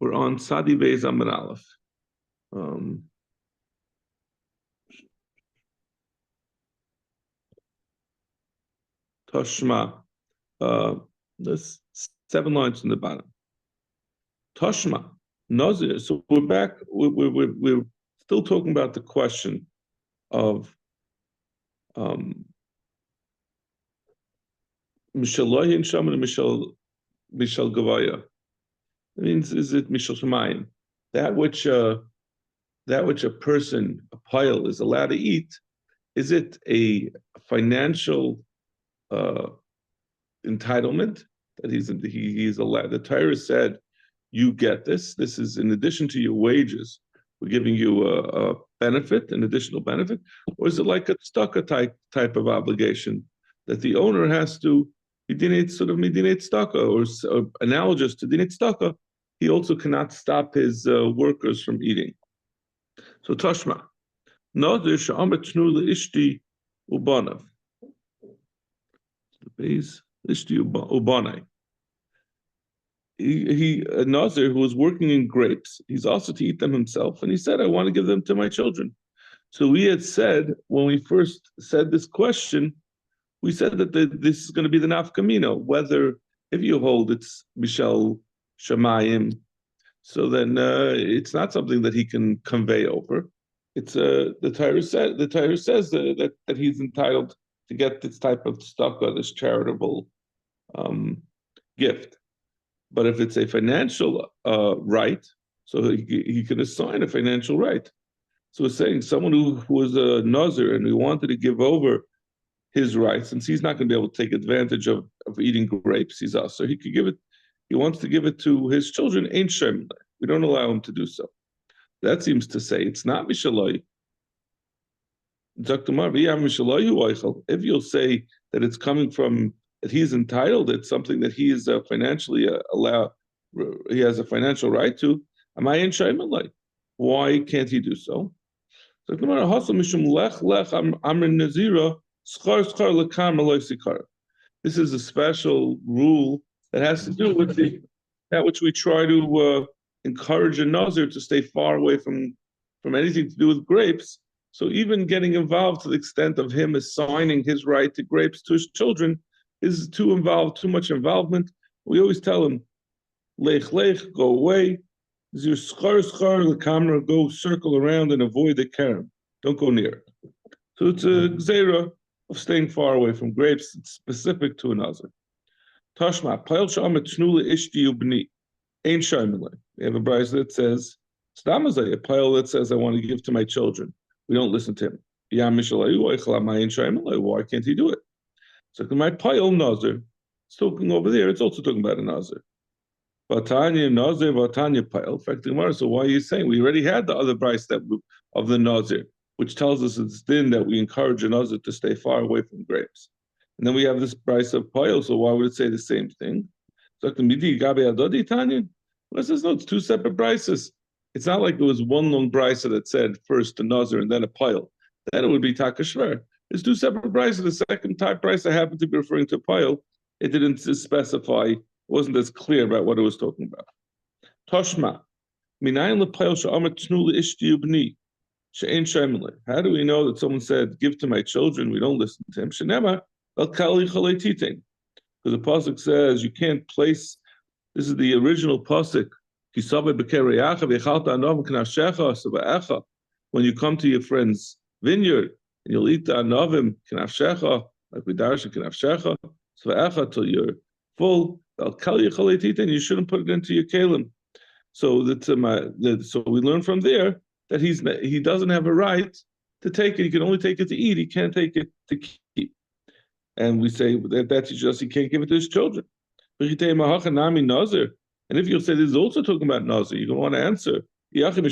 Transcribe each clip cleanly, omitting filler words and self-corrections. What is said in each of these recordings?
We're on Sadi Beis Amud Aleph. Toshma. There's 7 lines from the bottom. Toshma. Nazir. So we're back. We're still talking about the question of Mishallohi and Shaman and Mishal Gavaya. It means, is it Mishal Shemayim? That which a person, a pile, is allowed to eat, is it a financial entitlement that he's allowed? The Torah said, you get this. This is in addition to your wages. We're giving you a benefit, an additional benefit, or is it like a tzedakah type of obligation that the owner has to? Sort of midinate tzedakah, or analogous to dinate tzedakah, he also cannot stop his workers from eating. So Tashma, Nadir she'amet tnu le'ishti ubanav. The base ishti ubanai. A Nazir who was working in grapes, he's also to eat them himself, and he said, I want to give them to my children. So we had said, when we first said this question, we said that this is going to be the nafkamino, whether if you hold it's Mishal Shemayim, so then it's not something that he can convey over. It's the Torah says that he's entitled to get this type of tzedakah, this charitable gift. But if it's a financial right, so he can assign a financial right. So we're saying someone who was a Nazir and who wanted to give over his rights, since he's not going to be able to take advantage of eating grapes, he's also, he could give it, he wants to give it to his children, ain't shem. We don't allow him to do so. That seems to say it's not mishaloi. If you'll say that it's coming from, that he's entitled, it's something that he is financially allowed, he has a financial right to, am I in shaymalai? Why can't he do so? So this is a special rule that has to do with that which we try to encourage a Nazir to stay far away from anything to do with grapes. So even getting involved to the extent of him assigning his right to grapes to his children is too much involvement. We always tell him, lech, go away. Go circle around and avoid the kerem. Don't go near it. So it's a gzeira of staying far away from grapes. It's specific to a Nazir. Tashma, pile sha'amet shnula ishti ubni. Ain't shaymele. We have a brayz that says, stamazay, a pile that says, I want to give to my children. We don't listen to him. Why can't he do it? So my pile Nazir, it's talking over there, it's also talking about a Nazir. Vatanya Nazir, Vatanya pile. In fact, the Gemara, so why are you saying? We already had the other brayz of the Nazir, which tells us it's din that we encourage a Nazir to stay far away from grapes. And then we have this brayz of pile, so why would it say the same thing? So the Midi Gabe Adodi Tanya. Well, says no, it's two separate brayzes. It's not like it was one long brayz that said first a Nazir and then a pile. Then it would be Takashver. There's two separate brayzes. The second type brayz that happened to be referring to a pile, it didn't specify, it wasn't as clear about what it was talking about. Toshma. Minayin lepayil she'amet tnu le'ishti ubni. She'ein shaymeleh. How do we know that someone said, give to my children, we don't listen to him? She'nema al kali chalei titein. Because the pasuk says you can't place, this is the original pasuk, when you come to your friend's vineyard and you'll eat the anavim kinafshecha, like we darshan kinafshecha, till you're full, you shouldn't put it into your kalim. So so we learn from there that he doesn't have a right to take it. He can only take it to eat. He can't take it to keep. And we say that just he can't give it to his children. And if you'll say this is also talking about Nazir, you're going to want to answer. It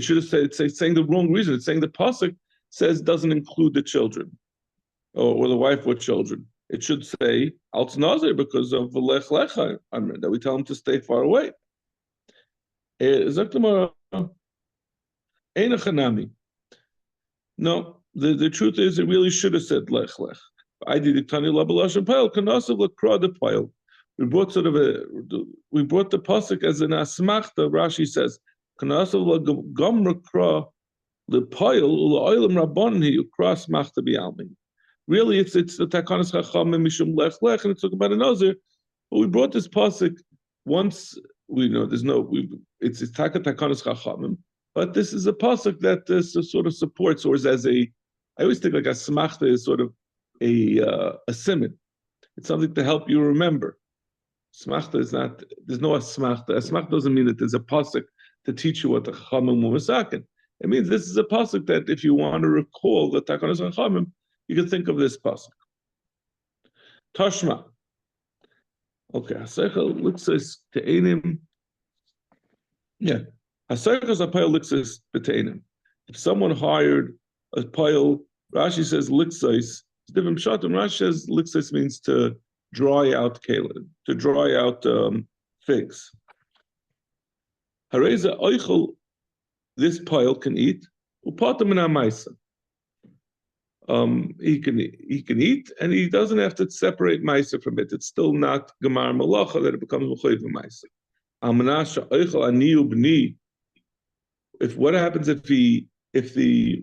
should have said, it's saying the wrong reason. It's saying the pasuk says doesn't include the children or the wife or children. It should say Alt Nazir because of the lech lecha that we tell him to stay far away. No, the truth is it really should have said lech lech. I did it tani labalash pile kanasav lekra the pile. we brought the pasuk as an asmachta. Rashi says, really, it's the takanas chachamim mishum lech lech, and it's talking about a nazir. But we brought this pasuk once. We know there's no. It's takanas chachamim, but this is a pasuk that sort of supports, or is as a. I always think like a smachta is sort of a simon. It's something to help you remember. Smachta is not. There's no asmachta. Asmachta doesn't mean that there's a pasuk to teach you what the chachamim were masakin. It means this is a pasuk that if you want to recall the takanas chachamim, you can think of this pasuk. Tashma. Okay, Haseichel lixis te'enim. Yeah, Haseichel zapayel lixis beteinim. If someone hired a pile, Rashi says lixis. It's different pshatim. Rashi says lixis means to dry out kela, to dry out figs. Hareza oichel, this pile can eat. Upatam min ha'maisa. He can eat, and he doesn't have to separate ma'aser from it. It's still not gemar malacha that it becomes mechoyev ma'aser. Amanasha oichel aniu b'ni. What happens if the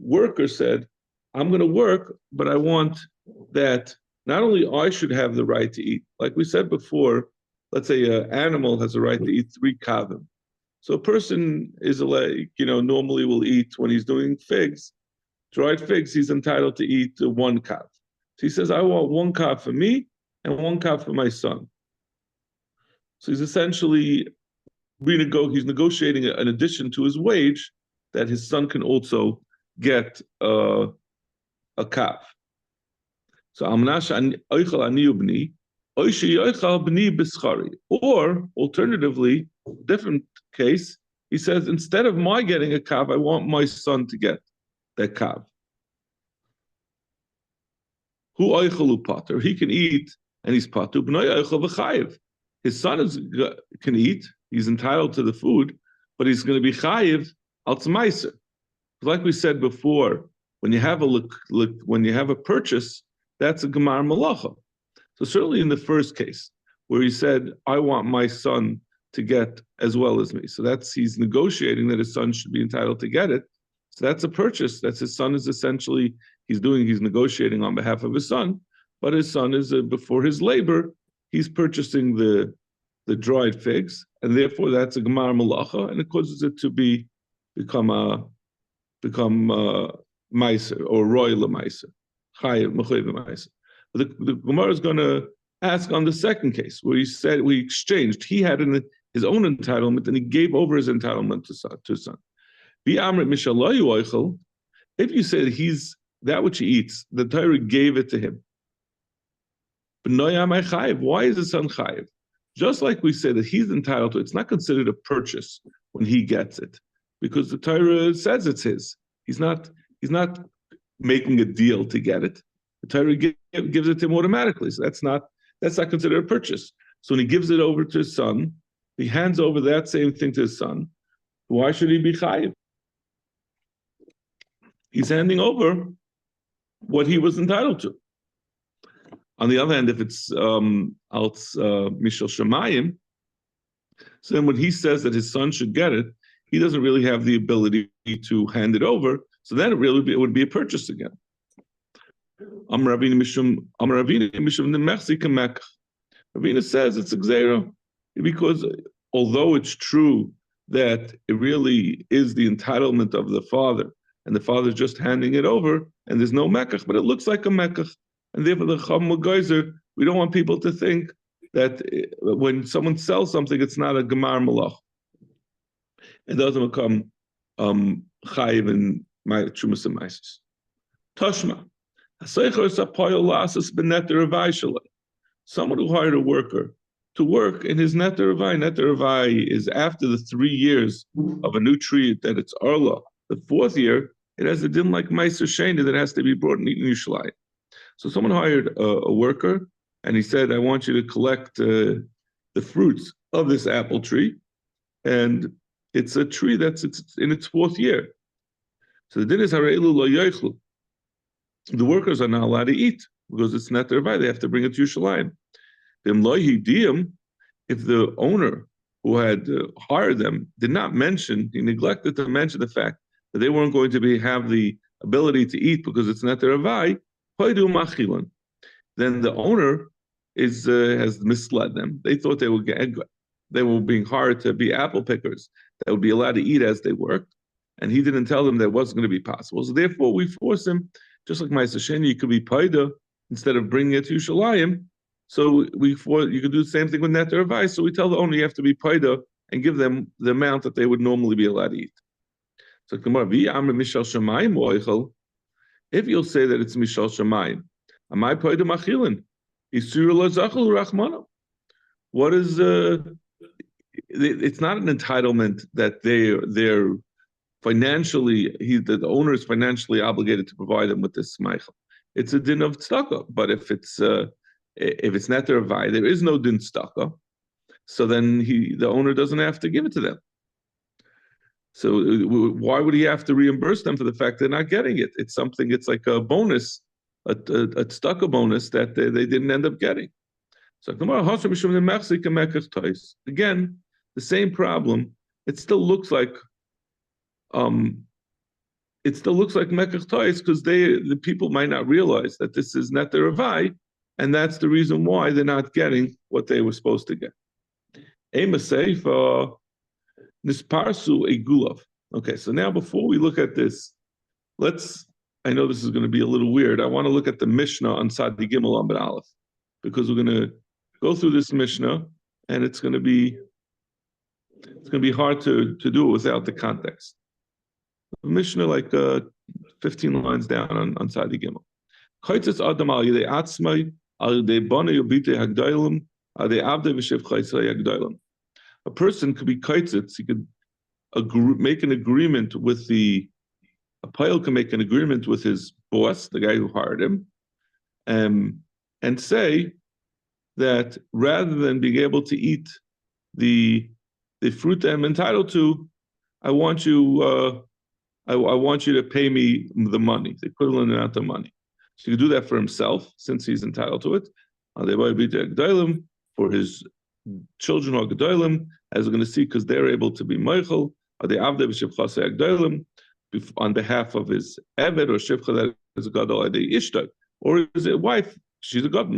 worker said, "I'm going to work, but I want that not only I should have the right to eat, like we said before. Let's say an animal has a right to eat 3 kavim. So a person is normally will eat when he's doing figs." Dried figs, he's entitled to eat 1 kav. So he says, I want 1 kav for me and 1 kav for my son. So he's essentially he's negotiating an addition to his wage that his son can also get a kav. So amnash oichel ani ubni, oishi oichel bni b'schari. Or alternatively, different case, he says, instead of my getting a kav, I want my son to get that kav. Who oichelu pater? He can eat and he's pater. B'nai oichel v'chayiv. His son can eat. He's entitled to the food, but he's going to be chayiv al tzmaiser. Like we said before, when you have a purchase, that's a gemar malacha. So certainly in the first case where he said, "I want my son to get as well as me," so he's negotiating that his son should be entitled to get it. So that's a purchase. That's his son is essentially, he's negotiating on behalf of his son, but his son is, before his labor, he's purchasing the dried figs, and therefore that's a gemar malacha, and it causes it to become meiser, or royal meiser, chayiv mechoyev meiser. But the Gemara is going to ask on the second case, where he said, we exchanged, he had his own entitlement, and he gave over his entitlement to his son. If you say that that which he eats, the Torah gave it to him. Why is the son chayiv? Just like we say that he's entitled to it, it's not considered a purchase when he gets it, because the Torah says it's his. He's not making a deal to get it. The Torah gives it to him automatically, so that's not considered a purchase. So when he gives it over to his son, he hands over that same thing to his son. Why should he be chayiv? He's handing over what he was entitled to. On the other hand, if it's mishal shemayim, so then when he says that his son should get it, he doesn't really have the ability to hand it over. So then it would be a purchase again. Ravina says it's a gzeira, because although it's true that it really is the entitlement of the father, and the father's just handing it over, and there's no mekach, but it looks like a mekach. And therefore, the Chacham Geyser, we don't want people to think that when someone sells something, it's not a gemar malach. It doesn't become chayiv in my trumas and maises. Tashma, someone who hired a worker to work in his neter avai. Neter avai is after the 3 years of a new tree that it's arla. The 4th year, it has a din like meiser sheni that has to be brought and eaten in Yerushalayim. So someone hired a worker, and he said, "I want you to collect the fruits of this apple tree," and it's a tree that's in its 4th year. So the din is hareilu lo yoichlu. The workers are not allowed to eat because it's not their right. They have to bring it to Yerushalayim. if the owner who had hired them did not mention, he neglected to mention the fact that they weren't going to have the ability to eat because it's not their avai, then the owner has misled them. They thought they were being hired to be apple pickers that would be allowed to eat as they worked, and he didn't tell them that wasn't going to be possible. So therefore, we force him, just like Ma'aser Sheni, you could be paida instead of bringing it to Yerushalayim. So you could do the same thing with netter advice. So we tell the owner you have to be paida and give them the amount that they would normally be allowed to eat. So if you'll say that it's mishal shemayim, am I paida machilin? What is it's not an entitlement that they're financially the owner is financially obligated to provide them with this smichel. It's a din of tzedakah. But if it's not their avai, there is no din tzedakah. So then the owner doesn't have to give it to them. So why would he have to reimburse them for the fact they're not getting it? It's like a bonus, a tzedakah bonus that they didn't end up getting. So again, the same problem. It still looks like mekach tois because the people might not realize that this is not their avai, and that's the reason why they're not getting what they were supposed to get. Ema seifa nisparsu a gulav. Okay, so now before we look at this, I know this is going to be a little weird. I want to look at the Mishnah on Sadi Gimel Amud Aleph, because we're going to go through this Mishnah, and it's going to be hard to do it without the context. The Mishnah, like 15 lines down on Sadi Gimel. Kaitzes Adam al yedei atzmai al yedei bana yobite hagdailim al yedei avdei v'shev chaitzai hagdailim. A person could be kaitzes. He could make an agreement with a pile can make an agreement with his boss, the guy who hired him, and say that rather than being able to eat the fruit that I'm entitled to, I want you to pay me the money, the equivalent amount of money. So he could do that for himself, since he's entitled to it. For his children or gedolim, as we're going to see, because they're able to be meichel, on behalf of his eved or shivcha that is a gadol ishtak, or his wife, she's a gadol.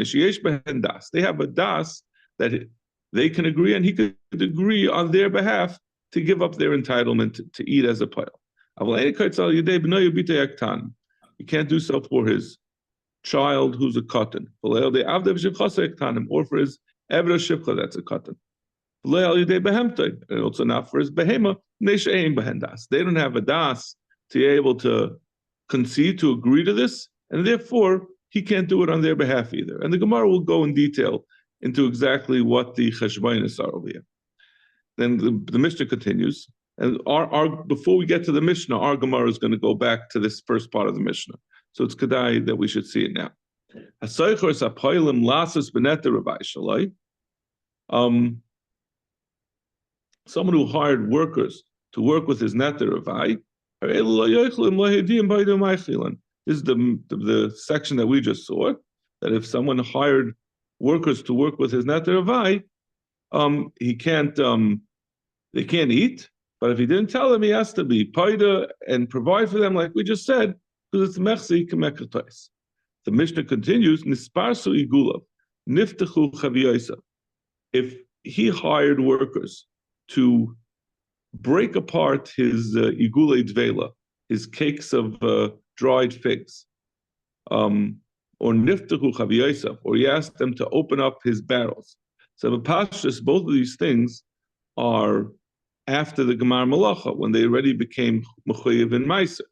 They have a das that they can agree, and he could agree on their behalf to give up their entitlement to eat as a pile. You can't do so for his child who's a katan, or for his eved shivcha that's a katan. And also not for his behema. They don't have a das to be able to concede, to agree to this, and therefore he can't do it on their behalf either. And the Gemara will go in detail into exactly what the cheshbonos are over here. Then the Mishnah continues, and before we get to the Mishnah, our Gemara is going to go back to this first part of the Mishnah. So it's kedai that we should see it now. Someone who hired workers to work with his netter avai. This is the section that we just saw, that if someone hired workers to work with his netter avai, they can't eat. But if he didn't tell them, he has to be paida and provide for them, like we just said, because it's mechsi k'mekatais. The Mishnah continues, nisparsu igulav, niftechu chaviyasa. If he hired workers to break apart his igulei dvela, his cakes of dried figs, or niftechu chaviyasa, or he asked them to open up his barrels. So the pashtus, both of these things are after the Gemar Malacha, when they already became mechuyev in meiser.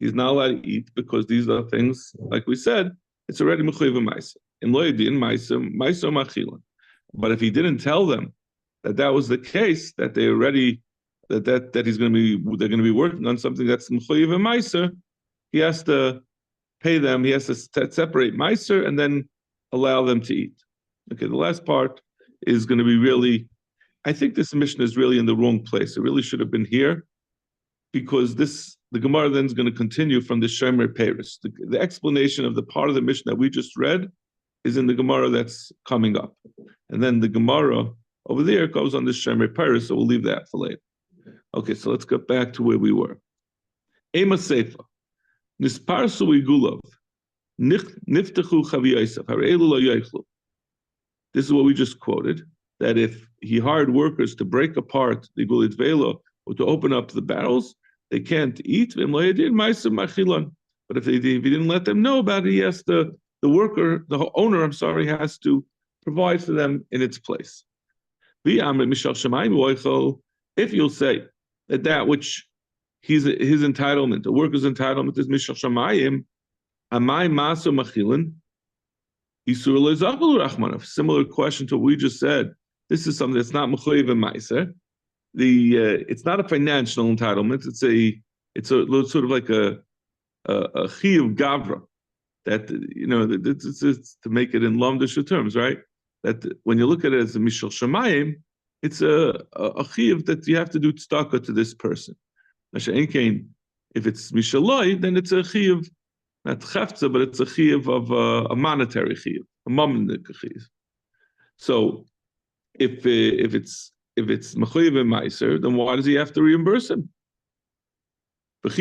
He's not allowed to eat because these are things, like we said, it's already mechuyev in meiser. In loyedin meiser machilan. But if he didn't tell them that was the case, that they already they're going to be working on something that's mechuyev in meiser, he has to pay them. He has to separate meiser and then allow them to eat. Okay, the last part is going to be really, I think this Mishnah is really in the wrong place. It really should have been here, because the Gemara then is going to continue from the Shomer Peres. The explanation of the part of the Mishnah that we just read is in the Gemara that's coming up. And then the Gemara over there goes on the Shemer Paris, so we'll leave that for later. Okay, so let's get back to where we were. Ema Seifa. Nisparsu igulov. Niftechu chavi yosef. Harelu lo yoichlu. This is what we just quoted, that if he hired workers to break apart the gulit vela or to open up the barrels, they can't eat. But if he didn't let them know about it, yes, the owner, has to provide for them in its place. If you'll say that which his entitlement, the worker's entitlement is mishal shamayim, amay maso machilin, isur lezachul rachmanav. Similar question to what we just said. This is something that's not mechuyev and meiser. It's not a financial entitlement. It's a sort of like a chiyuv gavra. That it's to make it in lamdish terms, right? That when you look at it as a mishal shamayim, it's a chiyuv that you have to do tzedakah to this person. If it's mishaloi, then it's a chiyuv, not chefza, but it's a chiyuv of a monetary chiyuv, a mamnik chiyuv. So if it's mechuyev and meiser, then why does he have to reimburse him? And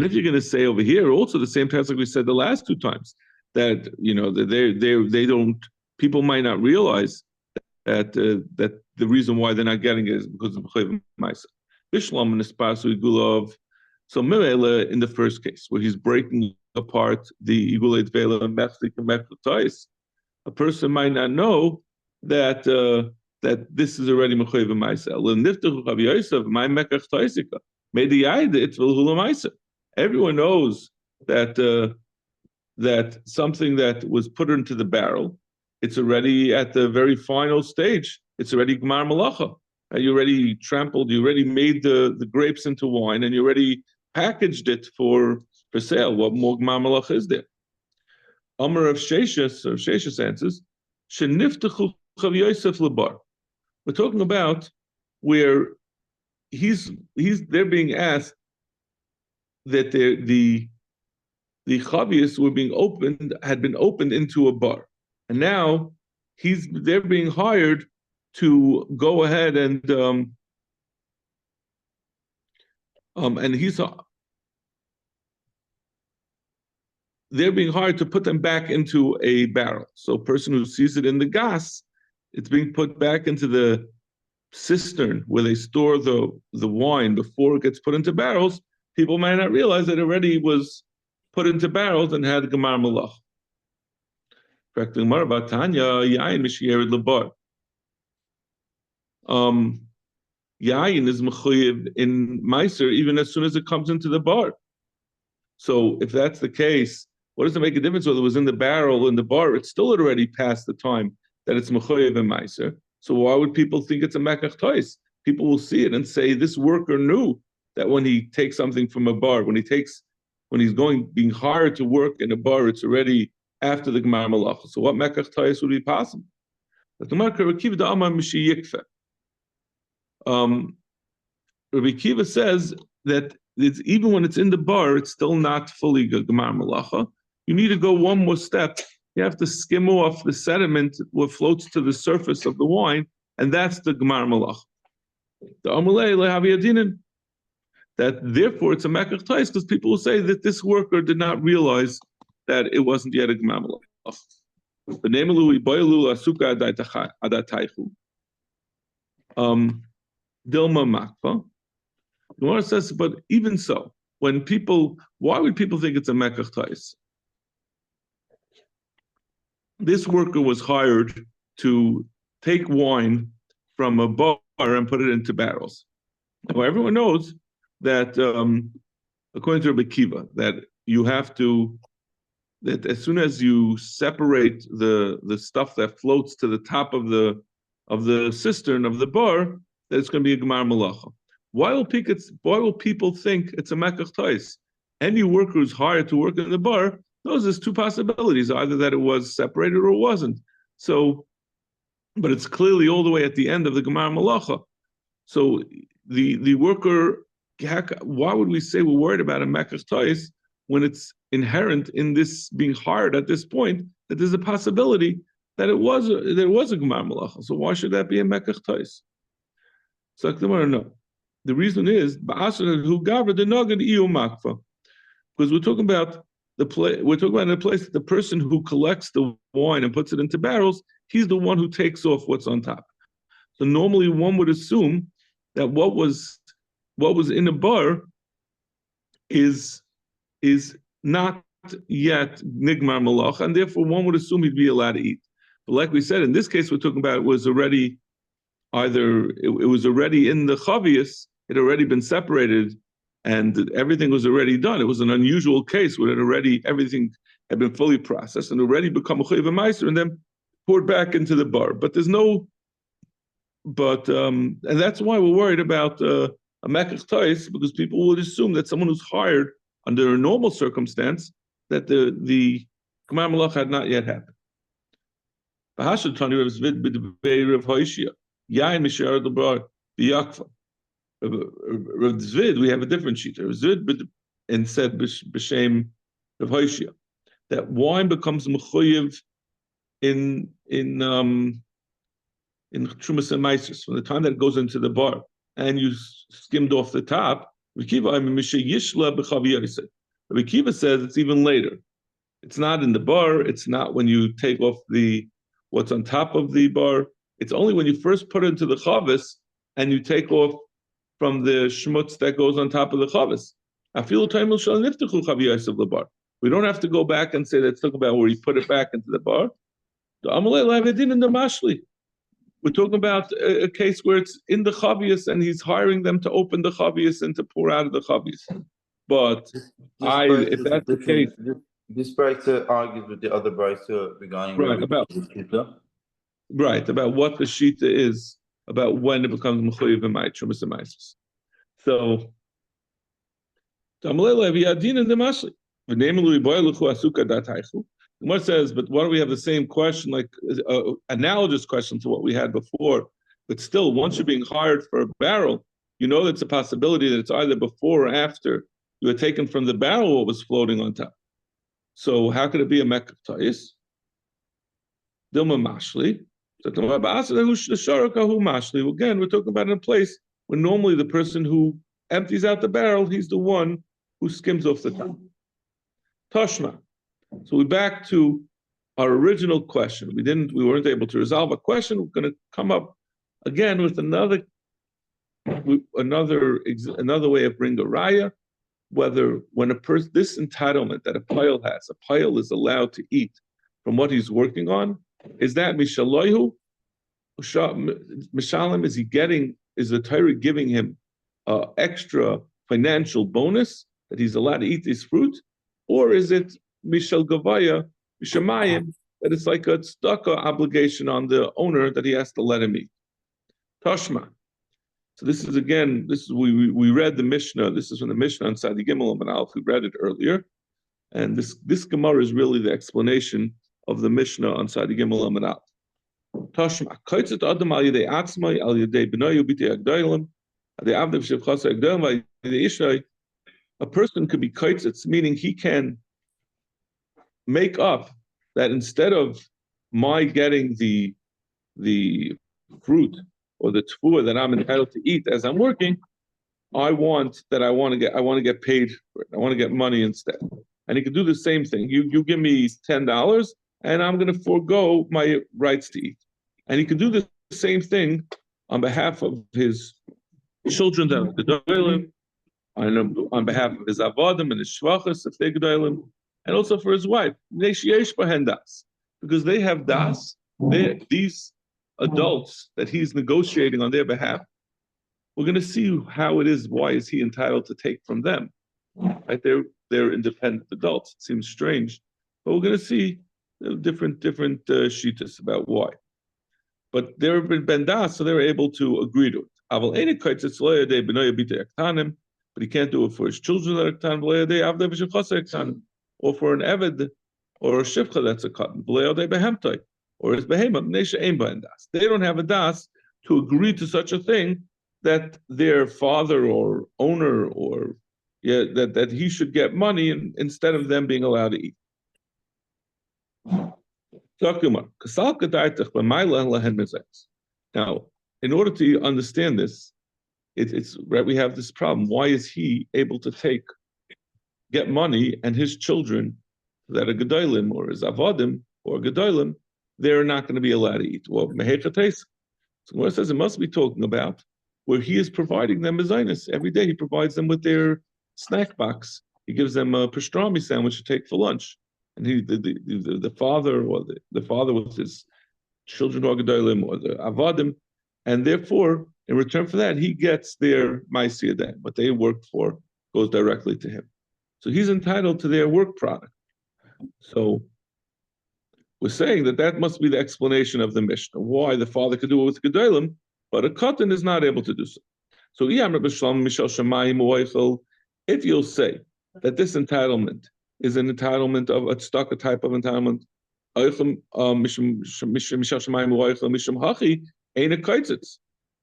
if you're going to say over here also the same time like we said the last two times, that they don't, people might not realize that that the reason why they're not getting it is because of mechuyev and meiser. Bishlam and Espasu Igulov. So Mirela in the first case, where he's breaking apart the Igulet Vela and Mechlik and Mechlik, a person might not know that that this is already mechuyev and meiser. L'niftechu chavi yosef my mekach toisika mediyayde it will hula meiser. Everyone knows that that something that was put into the barrel, it's already at the very final stage. It's already gmar malacha. You already trampled. You already made the grapes into wine, and you already packaged it for sale. What more gmar malacha is there? Amar of Sheshus answers, sheniftechu chavi yosef lebar. We're talking about where they're being asked that the chavius had been opened into a bar, and now they're being hired to go ahead and they're being hired to put them back into a barrel. So a person who sees it in the gas, it's being put back into the cistern where they store the wine before it gets put into barrels. People might not realize that it already was put into barrels and had gemar malach. Correctly, Gemara about Tanya, yayin mishiyered lebar. Yayin is mechuyev in meiser even as soon as it comes into the bar. So if that's the case, what does it make a difference whether it was in the barrel or in the bar? It's still already past the time that it's mechuyev and meiser. So why would people think it's a mekach tois? People will see it and say this worker knew that when he takes something from a bar, when he's being hired to work in a bar, it's already after the gemar malacha. So what mekach tois would be possible? Rabbi Kiva says that even when it's in the bar, it's still not fully gemar malacha. You need to go one more step. You have to skim off the sediment what floats to the surface of the wine, and that's the gemar malacha. The amalei lehaviyadinin. That therefore it's a mekach tois because people will say that this worker did not realize that it wasn't yet a gemar malacha. The name of Boilu Asuka Adataichu. Dilma Makpa. The Gemara says, but even so, why would people think it's a mekach tois? This worker was hired to take wine from a bar and put it into barrels. Now everyone knows that, according to Rabbi Kiva, that you have to, that as soon as you separate the stuff that floats to the top of the cistern of the bar, that it's going to be a gemar malacha. Why will people think it's a mekach tois? Any worker who's hired to work in the bar knows there's two possibilities: either that it was separated or it wasn't. So, but it's clearly all the way at the end of the gemar malacha. So the worker, why would we say we're worried about a mekach tois when it's inherent in this being hired at this point that there's a possibility that there was a Gemar Malacha. So why should that be a Mekach Tais? So no. The reason is because we're talking about the place. We're talking about in a place that the person who collects the wine and puts it into barrels, he's the one who takes off what's on top. So normally one would assume that what was in a bar is not yet nigmar malach, and therefore one would assume he'd be allowed to eat. But like we said, in this case, we're talking about it was already it was already in the chavius, it had already been separated, and everything was already done. It was an unusual case where everything had been fully processed and already become a chayiv meiser and then poured back into the bar. But there's no, and that's why we're worried about a mekach tais, because people would assume that someone who's hired under a normal circumstance that the Gemar Malach had not yet happened. Rav Zvid, we have a different sheet. Rav Zvid and said b'shem Rav Hoshia that wine becomes mechuyev in trumas and meisers from the time that it goes into the bar and you skimmed off the top. Rav Kiva says it's even later. It's not in the bar. It's not when you take off what's on top of the bar. It's only when you first put it into the chavis and you take off from the shmutz that goes on top of the chavis. We don't have to go back and say let's talk about where he put it back into the bar. We're talking about a case where it's in the chavius and he's hiring them to open the chavius and to pour out of the chavius. But if that's the case, this brisa argues with the other brisa regarding about what the shita is, about when it becomes mechuyev b'may trumas and so Gemara says, but why do we have the same question, like analogous question to what we had before? But still, once you're being hired for a barrel, you know that's a possibility that it's either before or after you had taken from the barrel what was floating on top. So how could it be a mekach tais? Dilma mashli. Again, we're talking about in a place where normally the person who empties out the barrel, he's the one who skims off the top. Tashma. So we're back to our original question. We weren't able to resolve a question. We're going to come up again with another way of bringing a raya, whether when a person, this entitlement that a pile has, a pile is allowed to eat from what he's working on, is that mishaloihu? Mishalem, is the Torah giving him extra financial bonus that he's allowed to eat this fruit? Or is it mishal gavaya, mishamayim, that it's like a tzedakah obligation on the owner that he has to let him eat? Tashma. So this is we read the Mishnah. This is from the Mishnah on Sadi Gimel and Aleph. We read it earlier, and this Gemara is really the explanation of the Mishnah on Sadi Gimel and Aleph. Tashma. Kaitzet adam al yedei atzmai al yedei b'noyu b'tei agdolim al yedei avdei v'shev chasei agdolim al yedei ishay. A person could be kaitzet, meaning he can make up that instead of my getting the fruit or the tefua that I'm entitled to eat as I'm working, I want to get paid for it. I want to get money instead. And he could do the same thing. You give me $10 and I'm going to forego my rights to eat. And he could do the same thing on behalf of his children that are gedolim, on behalf of his avodim and his shvachas if they're gedolim, and also for his wife, because they have das. These adults that he's negotiating on their behalf, we're going to see how it is. Why is he entitled to take from them? Right? They're independent adults. It seems strange, but we're going to see different shitas about why. But they're ben das, so they're able to agree to it. But he can't do it for his children that are ktan, or for an eved or a shivcha that's a katan, or his behemoth. They don't have a das to agree to such a thing that their father or owner or Yeah, that he should get money instead of them being allowed to eat. Now, in order to understand this, it's right. We have this problem. Why is he able to get money, and his children that are gedolim or is avodim or gedolim, they're not going to be allowed to eat? Well, so it says it must be talking about where he is providing them mezainis. Every day he provides them with their snack box. He gives them a pastrami sandwich to take for lunch. And the father, or the father with his children or gedolim or the avodim, and therefore, in return for that, he gets their Metzia. What they worked for goes directly to him. So he's entitled to their work product. So we're saying that must be the explanation of the Mishnah, why the father could do it with gedolim, but a katan is not able to do so. So if you'll say that this entitlement is an entitlement of a tzedakah type of entitlement,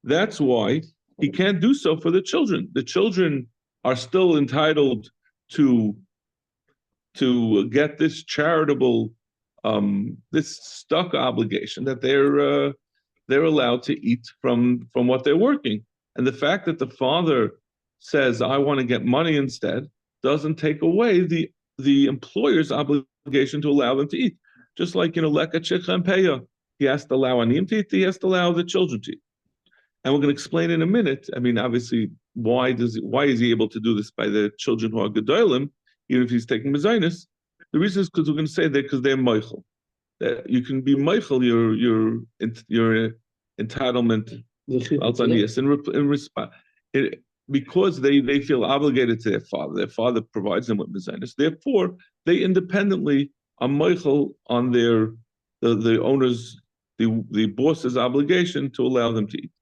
that's why he can't do so for the children. The children are still entitled to get this charitable, this stuck obligation that they're allowed to eat from what they're working. And the fact that the father says, I want to get money instead, doesn't take away the employer's obligation to allow them to eat. Just like, leka chicha and peya, he has to allow anim to eat, he has to allow the children to eat. And we're going to explain in a minute, I mean, obviously, why is he able to do this by the children who are gedolim, even if he's taking mezainis? The reason is because we're going to say that because they're meichel. That you can be meichel your entitlement in response, because they feel obligated to their father. Their father provides them with mezainis. Therefore, they independently are meichel on the owner's, the boss's obligation to allow them to eat.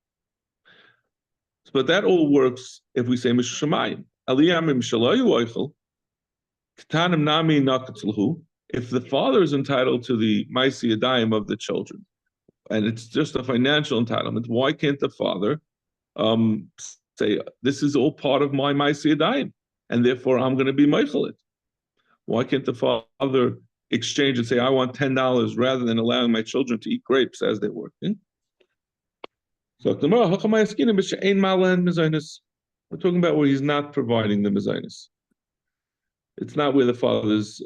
But that all works if we say mishamayim. Aliyamim shalayu oichel. If the father is entitled to the Metzia of the children, and it's just a financial entitlement, why can't the father say, this is all part of my Metzia, and therefore I'm going to be meichel it? Why can't the father exchange and say, I want $10 rather than allowing my children to eat grapes as they're working? So we're talking about where he's not providing the mezainis. It's not where the father's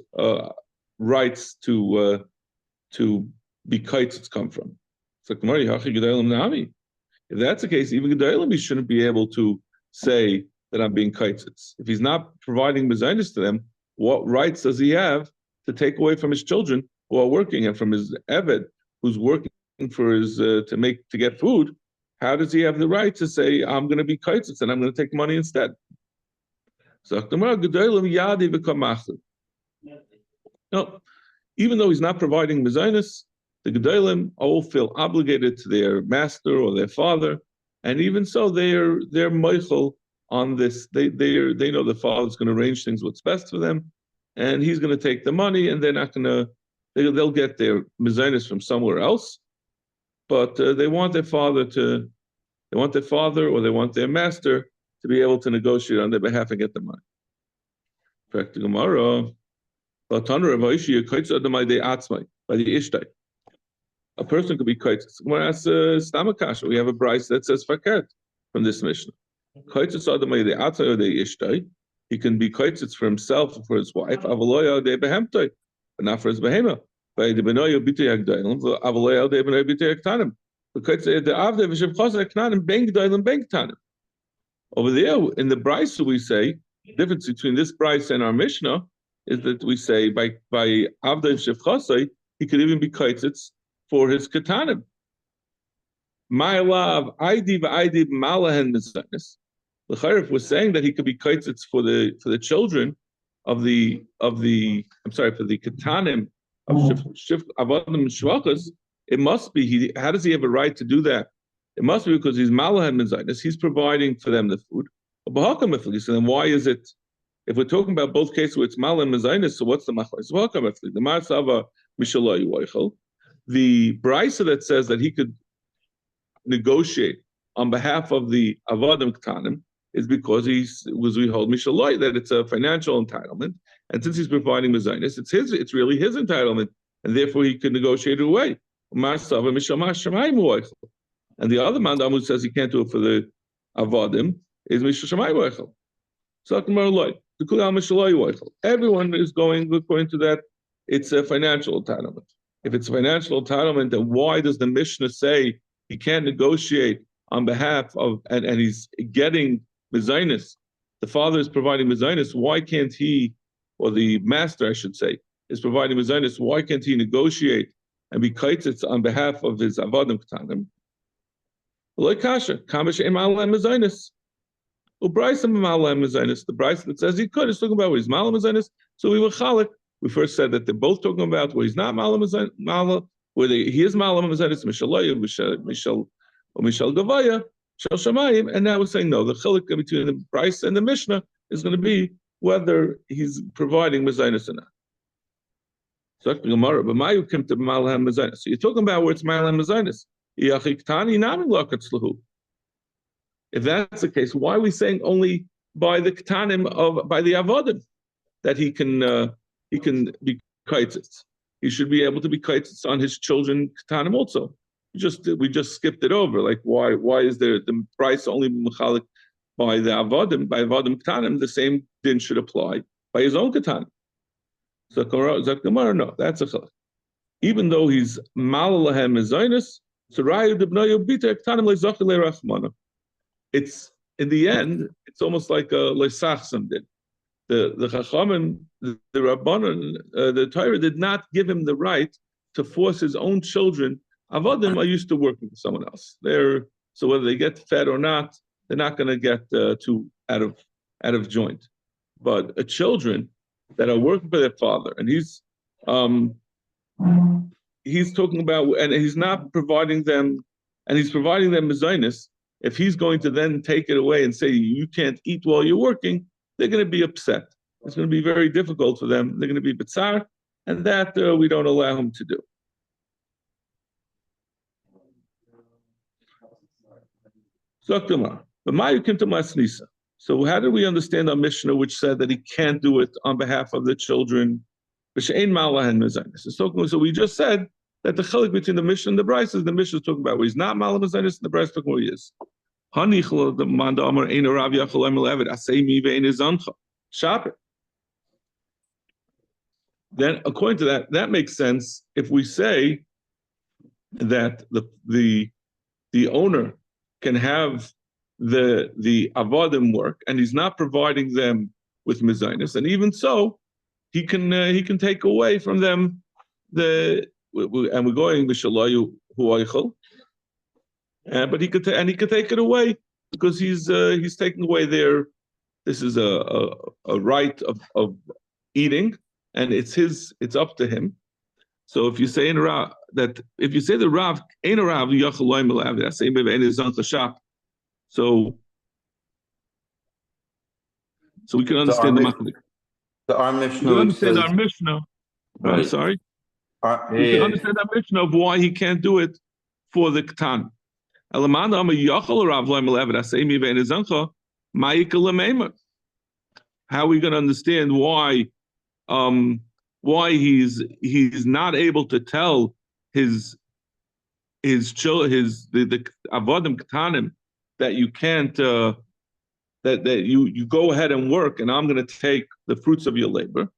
rights to be kites come from. If that's the case, even gedolim shouldn't be able to say that I'm being kites. If he's not providing mezainis to them, what rights does he have to take away from his children who are working, and from his eved who's working for his to get food? How does he have the right to say, I'm going to be kites and I'm going to take money instead? So no, even though he's not providing mezainis, the gedolim all feel obligated to their master or their father, and even so, they're meichel on this. They know the father's going to arrange things what's best for them, and he's going to take the money, and they're not going to. They'll get their mezainis from somewhere else, but they want their father or they want their master to be able to negotiate on their behalf and get the money. In fact, the Gemara, by the ishtai, a person could be kaitzes. Whereas stamakasha, we have a brayse that says faket from this Mishnah. Kaitzes adamai de atzai or de ishtai. He can be kaitzes for himself or for his wife. Avaloya de behemtai, but not for his behema. By the benoyo bitay agdailim, avaloya de benoyo bitay aktanim. Over there in the brayse we say, the difference between this brayse and our Mishnah is that we say by avdei shevchasei he could even be kaitzitz for his katanim. My love, aidi v'aidi malahen mezainis. The Chayrif was saying that he could be kaitzitz for the children for the katanim of avodim shvachas. It must be how does he have a right to do that? It must be because he's malahan mezainis. He's providing for them the food. So then why is it? If we're talking about both cases where it's malahan mezainis, so what's the machlokes? The ma'asava mishalayu oichel. The brayse that says that he could negotiate on behalf of the avodim ktanim is because we hold Mishaloi that it's a financial entitlement, and since he's providing mezainis, it's really his entitlement, and therefore he could negotiate it away. And the other mandam who says he can't do it for the avodim is Mishaloi Weichel. Everyone is going according to that. It's a financial entitlement. If it's a financial entitlement, then why does the Mishnah say he can't negotiate on behalf of, and he's getting mezainis? The father is providing mezainis. Why can't he, or the master, I should say, is providing mezainis? Why can't he negotiate and be kaitzitz on behalf of his avodim ketanim? Like kasha, kamish emal mezainis. The Bryce that says he could is talking about where he's malam mezainis. So we were chalik. We first said that they're both talking about where he's not malam mezainis, where he is malam mezainis, mishalaya, mishal gavaya, shal shamayim, and now we're saying no. The chilik between the Bryce and the Mishnah is going to be whether he's providing mezainis or not. So you're talking about where it's malam mezainis. If that's the case, why are we saying only by the ketanim by the avodim that he can be kaitzitz? He should be able to be kaitzitz on his children ketanim also. We just skipped it over. Like why is there the price only mechalik by the avodim ketanim? The same din should apply by his own ketanim. So Zakhamar, no, that's a chilek. Even though he's malalahem mezainis, so rayu debnayu bita ketanim leizachil leirachmana. It's in the end, it's almost like a leisachsam did. The Chachamim, the Rabbanan, the Torah did not give him the right to force his own children. Avodim are used to working for someone else. So whether they get fed or not, they're not going to get too out of joint. But children that are working for their father, and he's talking about, and he's not providing them, and he's providing them mezainis. If he's going to then take it away and say you can't eat while you're working, they're going to be upset. It's going to be very difficult for them. They're going to be bitzar, and that we don't allow him to do. So how do we understand our Mishnah, which said that he can't do it on behalf of the children? So we just said that the chilik between the Mishnah and the Bryce is the Mishnah is talking about where he's not malam mezainis, and the Bryce is talking where he is. Then, according to that, that makes sense if we say that the owner can have the avodim work, and he's not providing them with mezainis, and even so, he can take away from them and we're going b'shalayu huaychel, but he could take it away because he's taking away their. This is a right of eating, and it's up to him. So if you say in Rav the Rav ain't a Rav yachal loy melav, I say maybe in his shop. So we can understand the Mishnah. Our Mishnah. You understand our Mishnah. Right. I'm sorry. You can understand that Mishnah of why he can't do it for the Katan. How are we going to understand why he's not able to tell his the avodim Katanim that you can't that you go ahead and work and I'm going to take the fruits of your labor,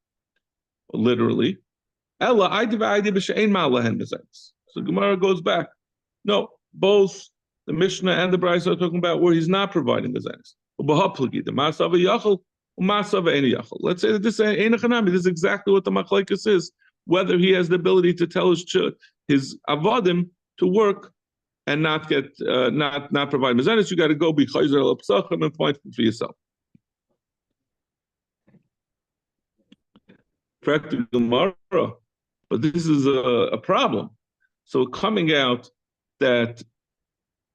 literally. So Gemara goes back. No, both the Mishnah and the Bryce are talking about where he's not providing the zaynis. Let's say that this is exactly what the machlekes is, whether he has the ability to tell his avodim to work and not get not provide mezainis. You got to go be chayzer al psachim and find for yourself. Practical Gemara. But this is a problem. So coming out that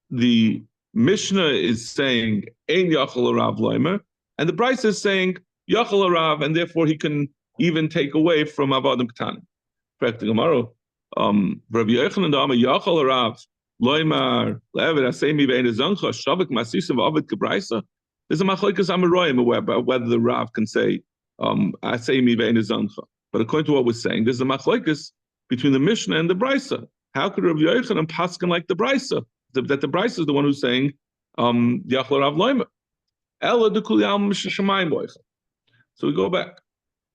the Mishnah is saying Ein Yachal Rav Loimer, and the Bryce is saying Yachal Rav, and therefore he can even take away from Avodim Ketanim. Practical Gemara. Rabbi Yochanan Dama Yachal Rav Loimer Le'eved Asemi Ve'en Zancha Shavik Masisim Avid Kebraisa. There's a machlokes amaroyim about whether the Rav can say, "Asay mi ve'en zancha." But according to what we're saying, there's a machlokes between the Mishnah and the Brisa. How could Rav Yochanan paskin like the Brisa? That the Brisa is the one who's saying, "Yachla Rav Loimer." Ela de kuli al mishamayim boichel. So we go back.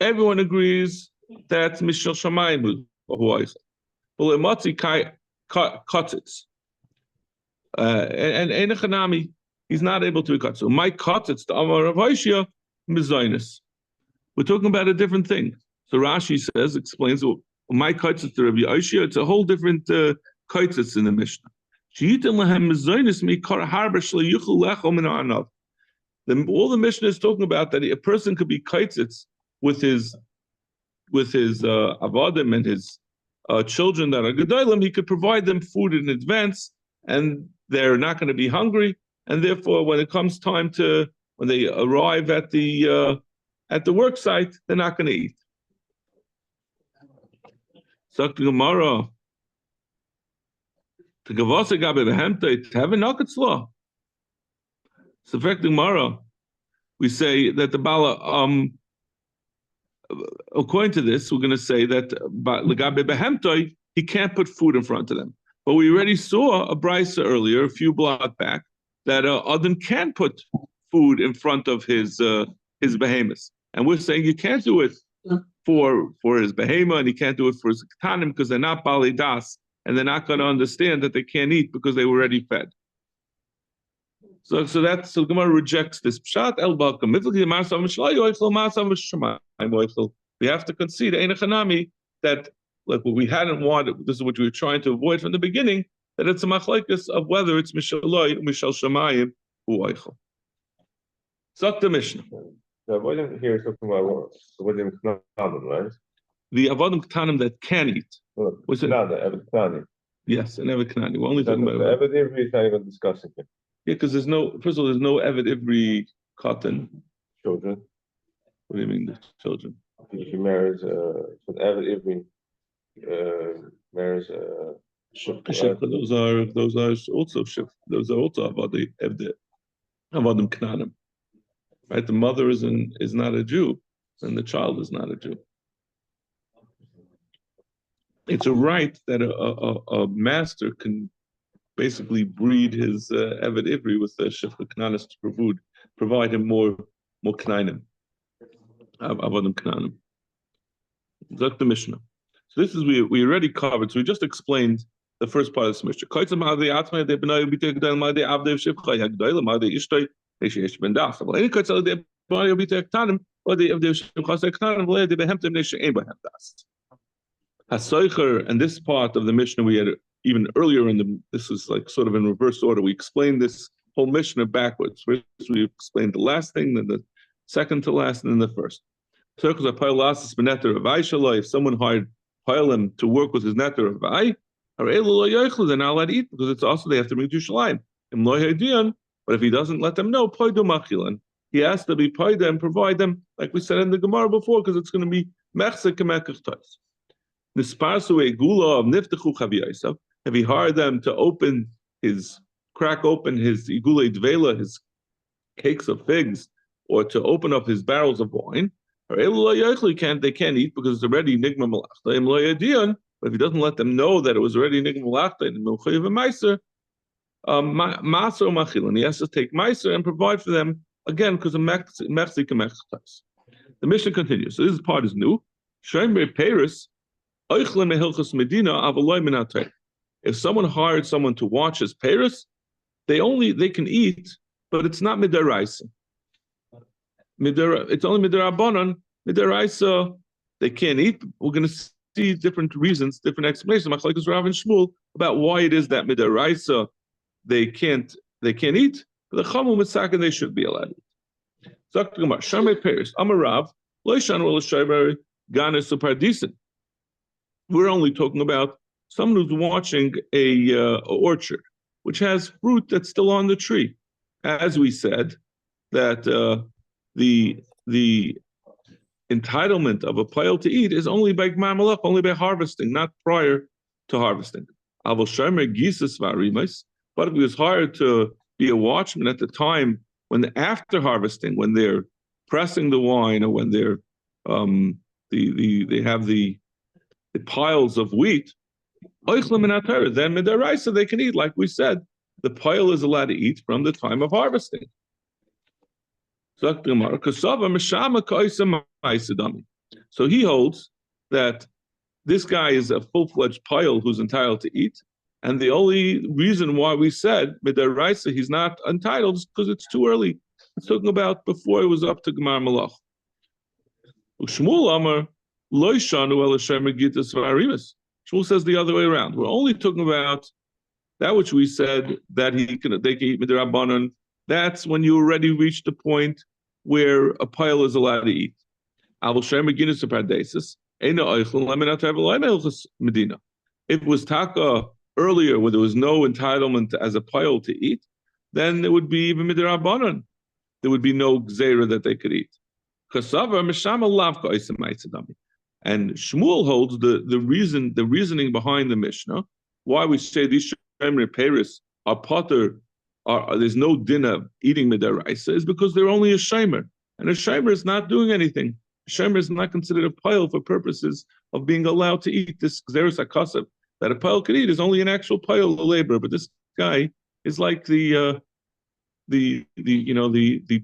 Everyone agrees that Mishal Shamayim boichel. Well, it matzi katzitz. And Enechanami, he's not able to be cut. So my katzitz, the Amar of Hoshia, mizaynis. We're talking about a different thing. So Rashi explains, well, my katzitz to Rabbi Hoshia, it's a whole different katzitz in the Mishnah. All the Mishnah is talking about that a person could be katzitz with his avadim and his children that are gedolim. He could provide them food in advance, and they're not going to be hungry. And therefore, when it comes time when they arrive at the work site, they're not going to eat. Sagt die Gemara, the Gavasa gabe behemteit have a nakatzla. So, fact the Gemara, we say that the Bala, according to this, we're going to say that legabe behemtei, he can't put food in front of them. But we already saw a brisa earlier, a few blocks back, that Adam can put food in front of his behemoths, and we're saying you can't do it for his behemoth, and he can't do it for his ketanim because they're not bali das, and they're not going to understand that they can't eat because they were already fed. So Gemara rejects this pshat el balkam. We have to consider Einachanami that like what we hadn't wanted. This is what we were trying to avoid from the beginning. That it's a machlekes of whether it's mishaloi mishal shamayim u'oichel. Zok the Mishnah. The avodim here is talking about avodim ktanim, right? The avodim ktanim that can eat. What's it? The yes, an eved knani. We're only talking about the eved ivri is not even discussing it. Yeah, because there's no. First of all, there's no eved ivri cotton. Children. What do you mean, the children? If she marries an eved ivri, marries Shifra, those are also shifra. Those are also avodim knanim. Right, the mother is not a Jew, and the child is not a Jew. It's a right that a master can basically breed his eved ivri with the shifra knanis to provide him more knanim, avodim knanim. That's the Mishnah. So this is we already covered. So we just explained the first part of this Mishnah. And this part of the Mishnah we had even earlier this was like sort of in reverse order. We explained this whole Mishnah backwards. First we explained the last thing, then the second to last, and then the first. If someone hired him to work with his netter of Vai, they're not allowed to eat because it's also they have to bring to Shalim. But if he doesn't let them know, he has to be paida and provide them, like we said in the Gemara before, because it's going to be mechse kemekach tais. Nisparsu a gula of niftechu chavi. If he hired them to crack open his igule dvela, his cakes of figs, or to open up his barrels of wine, they can't eat because it's already nigma malachta. But if he doesn't let them know that it was already nigma malachta and milchayiv meiser, maser machilan, he has to take meiser and provide for them again because of mechzi kemechtas. The Mishnah continues. So this part is new. Shomer Paris, oichlin mehilchas medina avaloi minatay. If someone hired someone to watch his Paris, they can eat, but it's not midaraisa. It's only midarabanan. Midaraisa, they can't eat. We're going to see different reasons, different explanations. Machlekes Rav and Shmuel about why it is that midaraisa they can't eat. But the chamul mitzaken they should be allowed to eat. Dr. Gemara, Shamei Paris, Amarav, Loishan Rola Shaiber Ganes Supardisen. We're only talking about someone who's watching a orchard which has fruit that's still on the tree. As we said, that the entitlement of a pile to eat is only by gmar malach, only by harvesting, not prior to harvesting. But if he was hired to be a watchman at the time after harvesting, when they're pressing the wine, or when they're they have the piles of wheat, then midaraisa they can eat. Like we said, the pile is allowed to eat from the time of harvesting. So he holds that this guy is a full-fledged pile who's entitled to eat, and the only reason why we said midaraisa he's not entitled is because it's too early. It's talking about before it was up to Gemar Malach. Shmuel Amar Lo Shanu El Hashem Gitas Varimus. Shmuel says the other way around. We're only talking about that which we said that they can eat midrabanan. That's when you already reached the point where a pile is allowed to eat. If it was taka earlier where there was no entitlement as a pile to eat, then it would be even midrabanan. There would be no gzeira that they could eat. And Shmuel holds the reasoning behind the Mishnah, why we say these Shemer Paris are potter, there's no din of eating midaraisa, is because they're only a Shemer. And a Shemer is not doing anything. A Shemer is not considered a pile for purposes of being allowed to eat this Xeris HaKasav. That a pile could eat is only an actual pile of labor, but this guy is like the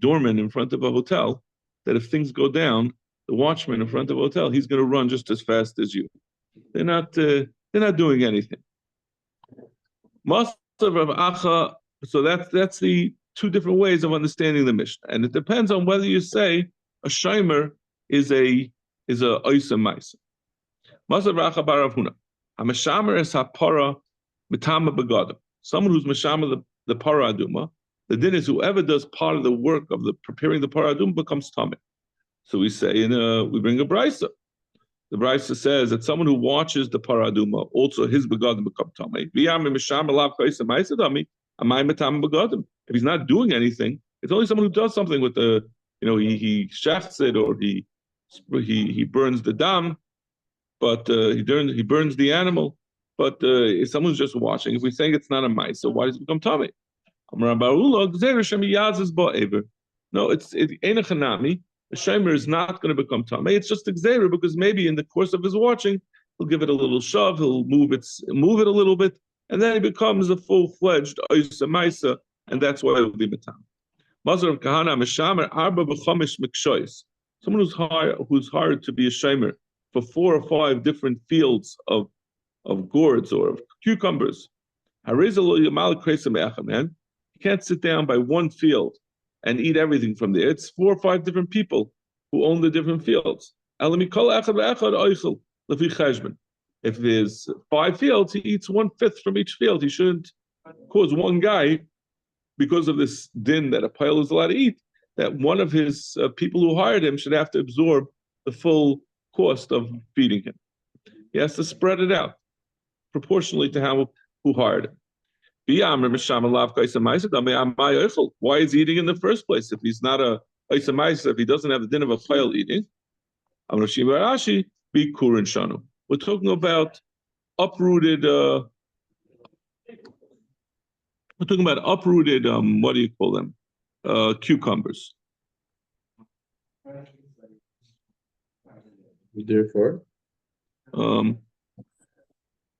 doorman in front of a hotel, that if things go down, the watchman in front of a hotel, he's going to run just as fast as you. They're not doing anything. So that's the two different ways of understanding the Mishnah, and it depends on whether you say a shomer is a oisa maisa. Masav Racha Barav Huna. A meshamer is hapara mitama begadim. Someone who's meshamer the para aduma. The din is whoever does part of the work of the preparing the para aduma becomes tameh. So we say we bring a brisa. The brisa says that someone who watches the para aduma, also his begadim become tameh. If he's not doing anything, it's only someone who does something with the, he shafts it, or he burns the dam, but he burns the animal. But if someone's just watching, if we're saying it's not a mice, so why does it become tameh? No, it's enochanami. The shemer is not going to become tameh. It's just a gzeira because maybe in the course of his watching, he'll give it a little shove, he'll move it a little bit, and then he becomes a full-fledged oisa maisa, and that's why it will be matam. Mazar of kahana meshamer arba b'chomish mikshois. Someone who's hired to be a shemer for 4 or 5 different fields of gourds or of cucumbers. Man, you can't sit down by one field and eat everything from there. It's 4 or 5 different people who own the different fields. If there's 5 fields, he eats 1/5 from each field. He shouldn't cause one guy, because of this din that a pile is allowed to eat, that one of his people who hired him should have to absorb the full cost of feeding him. He has to spread it out proportionally to who hired him. Why is he eating in the first place if he's not a if he doesn't have the din of a pile eating? We're talking about uprooted. We're talking about uprooted. What do you call them? Cucumbers. Therefore.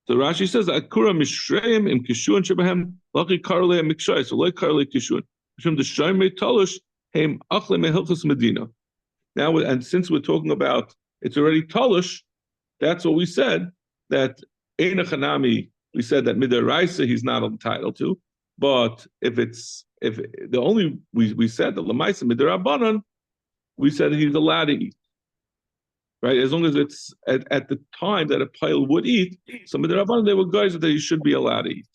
So Rashi says, "Akura mishreim im kishun shebahem laki karle mikshai." So like karle kishun, from the shomer talush heim achle mehilchus medina. Now, and since we're talking about it's already talush, that's what we said. That einachanami, we said that midaraisa he's not entitled to, but we said the lamaisa midarabanan, we said he's allowed to eat. Right, as long as it's at the time that a pile would eat, some of the rabbanon they were guys that he should be allowed to eat.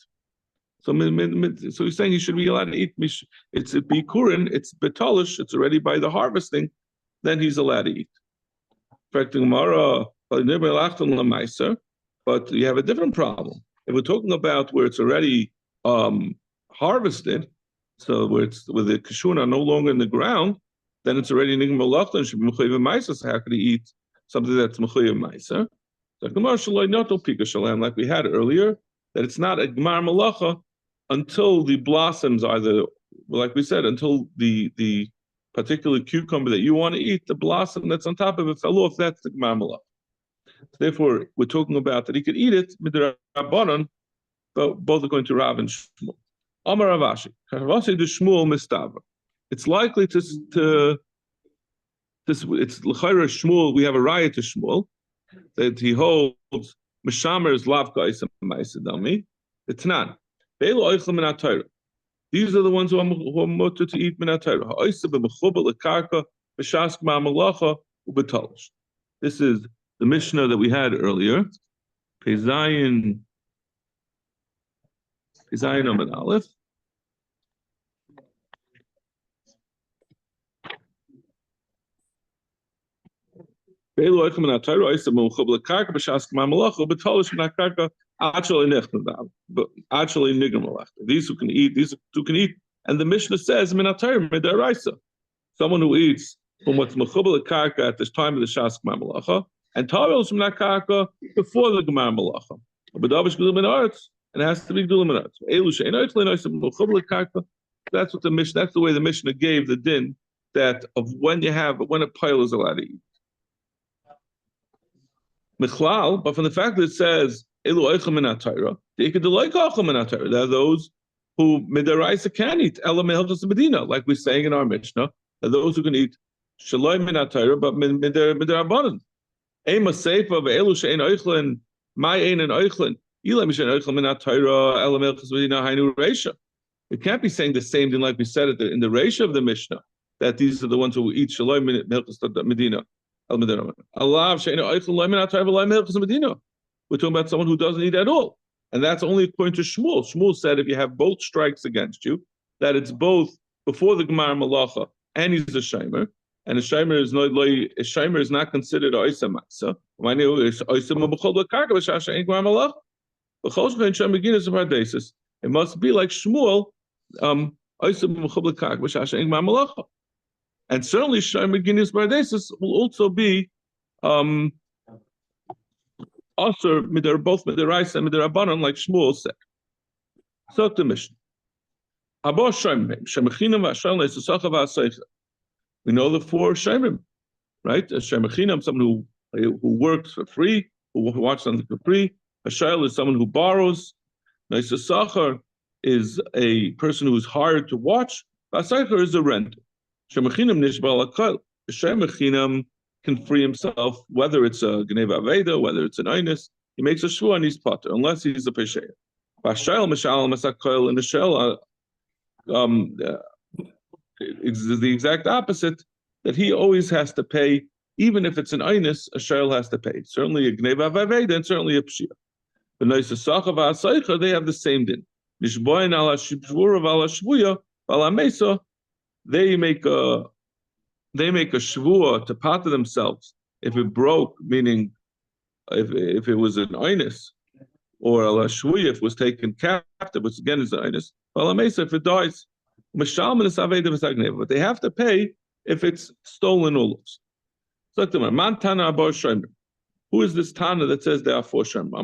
So he's saying he should be allowed to eat. It's a bikurin, it's betalish, it's already by the harvesting, then he's allowed to eat. But you have a different problem. If we're talking about where it's already harvested, so where the kishun are no longer in the ground, then it's already nigma malachta and should be mechayiv ma'isa. So how could he eat something that's mechayiv ma'isa? So gemar shaloi noto pika shalem, like we had earlier, that it's not a gemar malacha until the blossoms, either like we said, until the particular cucumber that you want to eat, the blossom that's on top of it fell off. That's the Gemara Malach. Therefore, we're talking about that he could eat it midrabanan, but both are going to Rav and Shmuel. Amar Ravashi, Ravashi the Shmuel mistaver. It's likely to it's l'chayra Shmuel. We have a riot to Shmuel that he holds Mishamer is lavka isam ma'asidami. It's not. These are the ones who are mutter to eat min Torah. This is the Mishnah that we had earlier. Pezayin Amid Aleph. These who can eat, and the Mishnah says, someone who eats from what's mechubal karka at this time of the Shas Gemar Malacha, and tavels from that karka before the Gemar Malacha. But and it has to be Gulam That's what the Mishnah. That's the way the Mishnah gave the din that of when a pile is allowed to eat. Michlal, but from the fact that it says Elu Eichel Min HaTorah, there are those who midaraisa can eat Ela Mehalchas Medina, like we're saying in our Mishnah, that those who can eat Shaloi Min HaTorah, but midarabanan. Ema Seifa ve'Elu she'ein Eichlen, my ein and Eichlen, Ilam she'ein Eichel Min HaTorah, Ela Mehalchas Medina Hainu Reisha. We can't be saying the same thing like we said it in the Reisha of the Mishnah, that these are the ones who eat Shaloi Min Mehalchas Medina. We're talking about someone who doesn't eat at all. And that's only according to Shmuel. Shmuel said if you have both strikes against you, that it's both before the Gemar Malacha and he's a Shomer, and a Shomer is not considered a Oisa Matzah. It must be like Shmuel, and certainly Shomer Guinness Bardesis will also be Asur both midaraisa and midarabanan, like Shmuel said. So the Mishnah. We know the four Shemim, right? A Shemachinam, someone who works for free, who wants something for free. A Shail is someone who borrows. Naisa Sachar is a person who is hired to watch. Vasaycher is a renter. Shemachinam nishbal akal. The Shemachinam can free himself, whether it's a Gneva Aveda, whether it's an Einus. He makes a shvua and he's potter, unless he's a Pesheya. Vashail Mishal Masakal and the Shell is the exact opposite, that he always has to pay, even if it's an Einus, a Shail has to pay. Certainly a Gneva Aveda and certainly a Pshia. The Naisa Sachav Asaycha, they have the same din. Nishboin ala Shibshvura vala Shvuya vala Mesa. They make a shvua to pater themselves if it broke, meaning if it was an Einus, or a shvuya if it was taken captive, which again is an Einus, if it dies. But they have to pay if it's stolen or lost. So who is this Tana that says there are four Shem? You're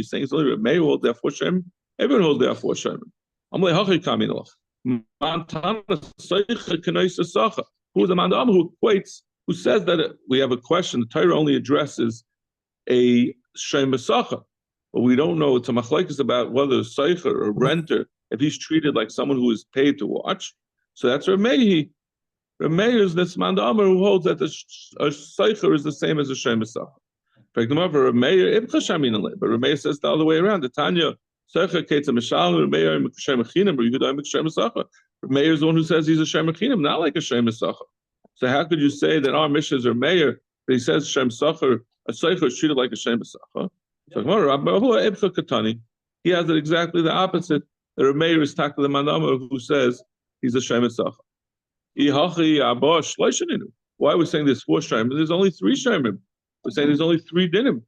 saying it's only Reb who holds there four Shem. Everyone holds there four Shem. Who is the man who equates? Who says that we have a question? The Torah only addresses a Shem Sacha, but we don't know. It's a machlekes about whether a Seicher or renter, if he's treated like someone who is paid to watch. So that's Reb Meir. Reb Meir is this man who holds that a Seicher is the same as a Shem Sacha. But Reb Meir says the other way around. The Tanya Seicher Ketz Mishal Reb Meir Shem Chinam, but you could make Shem Sacha. Reb Meir is the one who says he's a Shem Chinam, not like a Shem Sacha. So how could you say that our Mishnah is Reb Meir, but he says Shem Sacha, a Seicher is treated like a Shem Sacha? So he has it exactly the opposite. The Reb Meir is talking to the Manama who says he's a Shem Sacha. Why are we saying there's four Shemim? There's only three Shemim. We're saying there's only three dinim,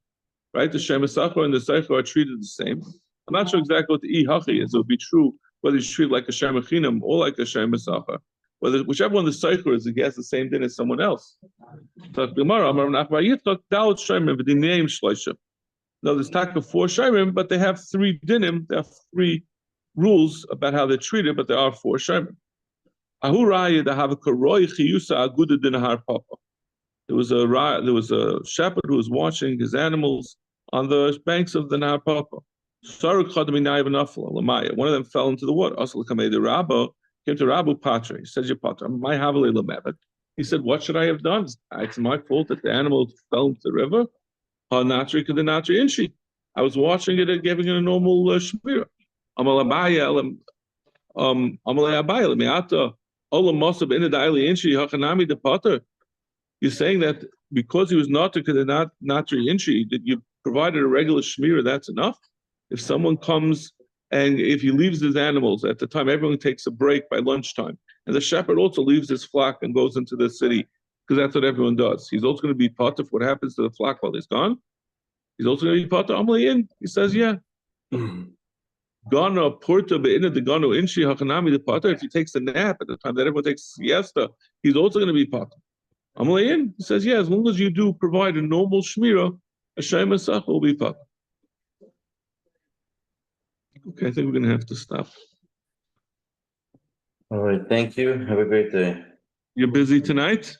right? The Shem Sacha and the Seicher are treated the same. I'm not sure exactly what the Hachi is. It would be true whether he's treated like a Shem Chinam or like a Shem Sacha. Whichever one the Seicher is, he has the same din as someone else. So Gemara, the No, there's taka 4 shayrim, but they have 3 dinim. There are 3 rules about how they're treated, but there are 4 shayrim. There was a shepherd who was watching his animals on the banks of the Nahar Papa. One of them fell into the water. Came to Rabu Patra. He said, He said, what should I have done? It's my fault that the animal fell into the river. I was watching it and giving it a normal shmira. You're saying that because he was not to the natri inchi, that you provided a regular shmira, that's enough? If someone comes and if he leaves his animals at the time, everyone takes a break by lunchtime. And the shepherd also leaves his flock and goes into the city, because that's what everyone does. He's also going to be part of what happens to the flock while he's gone. He's also going to be part of Amaliyin. He says, yeah. Gana porta be'ina de gano inshi hakanami de pata. If he takes a nap at the time that everyone takes siesta, he's also going to be part. Amalayin, he says, yeah, as long as you do provide a normal shmira, a shayim asach will be part. Okay, I think we're going to have to stop. All right, thank you. Have a great day. You're busy tonight?